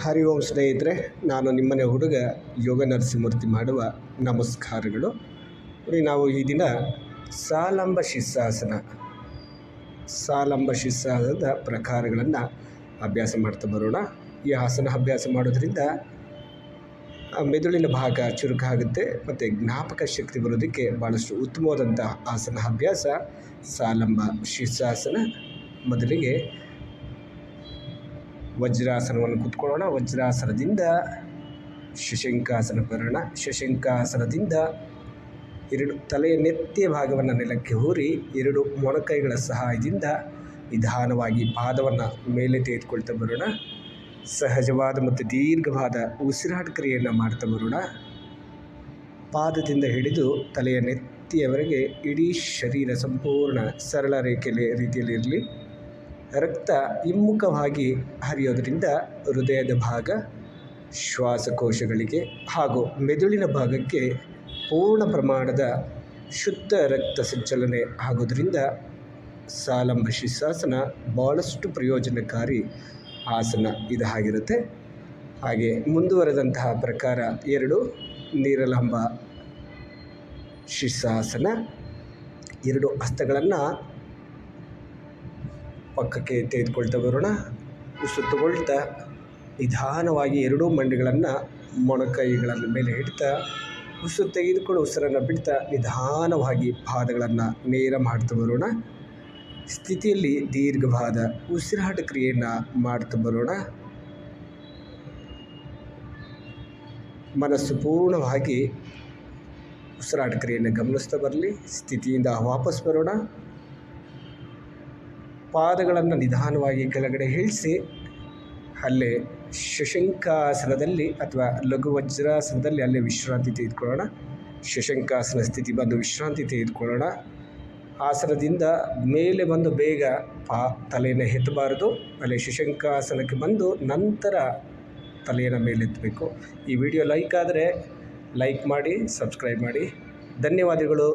ಹರಿ ಓಂ ಸ್ನೇಹಿತರೆ, ನಾನು ನಿಮ್ಮನೆ ಹುಡುಗ ಯೋಗ ನರಸಿಂಹಮೂರ್ತಿ ಮಾಡುವ ನಮಸ್ಕಾರಗಳು. ನಾವು ಈ ದಿನ ಸಾಲಂಬ ಶಿರ್ಷಾಸನದ ಪ್ರಕಾರಗಳನ್ನು ಅಭ್ಯಾಸ ಮಾಡ್ತಾ ಬರೋಣ. ಈ ಆಸನ ಅಭ್ಯಾಸ ಮಾಡೋದ್ರಿಂದ ಮೆದುಳಿನ ಭಾಗ ಚುರುಕಾಗುತ್ತೆ ಮತ್ತು ಜ್ಞಾಪಕ ಶಕ್ತಿ ಬರೋದಕ್ಕೆ ಭಾಳಷ್ಟು ಉತ್ತಮವಾದಂಥ ಆಸನ ಅಭ್ಯಾಸ ಸಾಲಂಬ ಶಿರ್ಷಾಸನ. ಮೊದಲಿಗೆ ವಜ್ರಾಸನವನ್ನು ಕೂತ್ಕೊಳ್ಳೋಣ. ವಜ್ರಾಸನದಿಂದ ಶಶಂಕಾಸನ ಬರೋಣ. ಶಶಂಕಾಸನದಿಂದ ತಲೆಯ ನೆತ್ತಿಯ ಭಾಗವನ್ನು ನೆಲಕ್ಕೆ ಹೂರಿ ಎರಡು ಮೊಣಕೈಗಳ ಸಹಾಯದಿಂದ ನಿಧಾನವಾಗಿ ಪಾದವನ್ನು ಮೇಲೆ ತೆಗೆದುಕೊಳ್ತಾ ಬರೋಣ. ಸಹಜವಾದ ಮತ್ತು ದೀರ್ಘವಾದ ಉಸಿರಾಟ ಕ್ರಿಯೆಯನ್ನು ಮಾಡ್ತಾ ಬರೋಣ. ಪಾದದಿಂದ ಹಿಡಿದು ತಲೆಯ ನೆತ್ತಿಯವರೆಗೆ ಇಡೀ ಶರೀರ ಸಂಪೂರ್ಣ ಸರಳ ರೀತಿಯಲ್ಲಿ ಇರಲಿ. ರಕ್ತ ಹಿಮ್ಮುಖವಾಗಿ ಹರಿಯೋದರಿಂದ ಹೃದಯದ ಭಾಗ, ಶ್ವಾಸಕೋಶಗಳಿಗೆ ಹಾಗೂ ಮೆದುಳಿನ ಭಾಗಕ್ಕೆ ಪೂರ್ಣ ಪ್ರಮಾಣದ ಶುದ್ಧ ರಕ್ತ ಸಂಚಲನೆ ಆಗೋದರಿಂದ ಸಾಲಂಬ ಶಿರ್ಷಾಸನ ಭಾಳಷ್ಟು ಪ್ರಯೋಜನಕಾರಿ ಆಸನ ಇದಾಗಿರುತ್ತೆ. ಹಾಗೆ ಮುಂದುವರೆದಂತಹ ಪ್ರಕಾರ 2 ನೀರಲಂಬ ಶಿರ್ಷಾಸನ. 2 ಹಸ್ತಗಳನ್ನು ಪಕ್ಕಕ್ಕೆ ತೆಗೆದುಕೊಳ್ತಾ ಬರೋಣ. ಉಸಿರು ತಗೊಳ್ತಾ ನಿಧಾನವಾಗಿ 2 ಮಂಡಿಗಳನ್ನು ಮೊಣಕೈಗಳ ಮೇಲೆ ಇಡ್ತಾ ಉಸಿರು ತೆಗೆದುಕೊಂಡು ಉಸಿರನ್ನು ಬಿಡ್ತಾ ನಿಧಾನವಾಗಿ ಪಾದಗಳನ್ನು ನೇರ ಮಾಡ್ತಾ ಬರೋಣ. ಸ್ಥಿತಿಯಲ್ಲಿ ದೀರ್ಘವಾದ ಉಸಿರಾಟ ಕ್ರಿಯೆಯನ್ನು ಮಾಡ್ತಾ ಬರೋಣ. ಮನಸ್ಸು ಪೂರ್ಣವಾಗಿ ಉಸಿರಾಟ ಕ್ರಿಯೆಯನ್ನು ಗಮನಿಸ್ತಾ ಬರಲಿ. ಸ್ಥಿತಿಯಿಂದ ವಾಪಸ್ ಬರೋಣ. ಪಾದಗಳನ್ನು ನಿಧಾನವಾಗಿ ಕೆಳಗಡೆ ಇಳಿಸಿ ಅಲ್ಲೇ ಶಶಂಕಾಸನದಲ್ಲಿ ಅಥವಾ ಲಘು ವಜ್ರಾಸನದಲ್ಲಿ ಅಲ್ಲೇ ವಿಶ್ರಾಂತಿ ತೆಗೆದುಕೊಳ್ಳೋಣ. ಶಶಂಕಾಸನ ಸ್ಥಿತಿ ಬಂದು ವಿಶ್ರಾಂತಿ ತೆಗೆದುಕೊಳ್ಳೋಣ. ಆಸನದಿಂದ ಮೇಲೆ ಬಂದು ಬೇಗ ತಲೆಯನ್ನು ಎತ್ತಬಾರದು. ಅಲ್ಲೇ ಶಶಂಕಾಸನಕ್ಕೆ ಬಂದು ನಂತರ ತಲೆಯನ್ನು ಮೇಲೆತ್ತಬೇಕು. ಈ ವಿಡಿಯೋ ಲೈಕ್ ಆದರೆ ಲೈಕ್ ಮಾಡಿ, ಸಬ್ಸ್ಕ್ರೈಬ್ ಮಾಡಿ. ಧನ್ಯವಾದಗಳು.